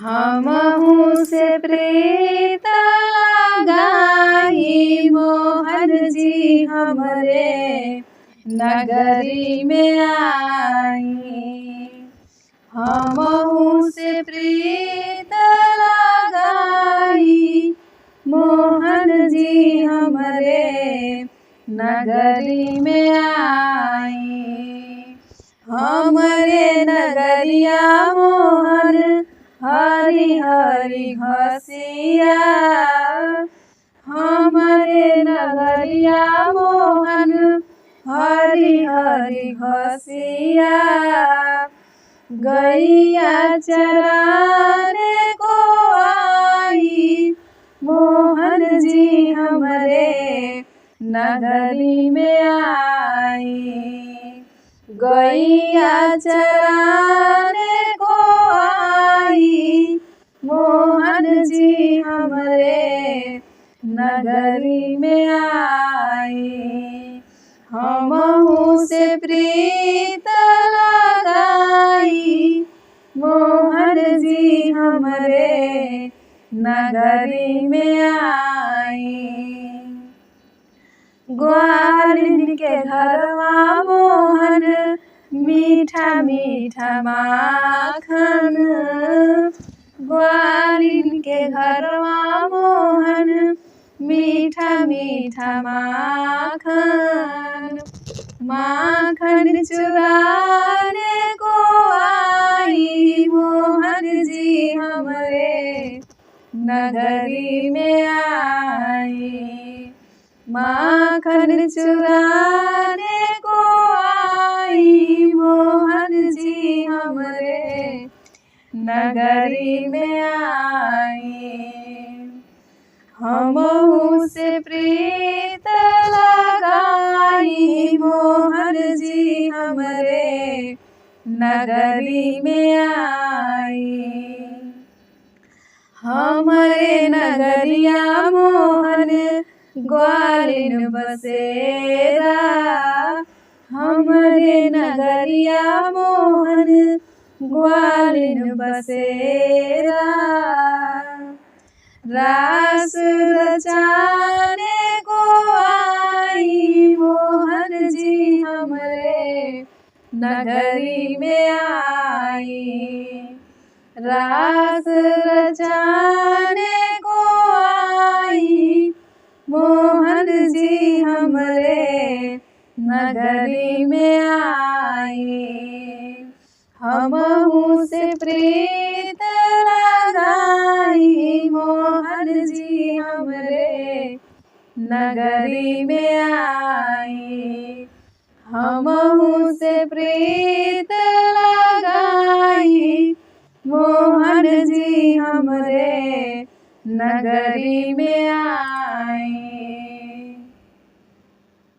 हमहु से प्रीत लगाई मोहन जी हमरे नगरी में आई। हमहु से प्रीत लगाई मोहन जी हमरे नगरी में आई। हमरे नगरिया मोहन हरी हरी घसिया। हमरे नगरिया मोहन हरी हरी घसिया। गैया चराने को आई मोहन जी हमरे नगरी में आई। गैया चराने को आई मोहन जी हमरे नगरी में आई। हमहु से प्रीत लगाई मोहन जी हमरे नगरी में आई। ग्वालिन के घरवा मोहन मीठा मीठा माखन। ग्वालिन के घरवा मोहन मीठा मीठा माखन। माखन चुराने को आई मोहन जी हमरे नगरी में आई। माखन चुराने को आई मोहन जी हमरे नगरी में आई। हमहु से प्रीत लगाई मोहन जी हमरे नगरी में आई। हमरे नगरिया मोहन ग्वालिन बसेरा। हमरे नगरिया मोहन ग्वालिन बसेरा। रास रचाने को आई मोहन जी हमरे नगरी में आई। रास रचाने को आई मोहन जी हमरे नगरी में आई। हमहु से प्रीत लगाई मोहन जी हमरे नगरी में आई। हमहु से प्रीत लगाई मोहन जी हमरे नगरी में आई।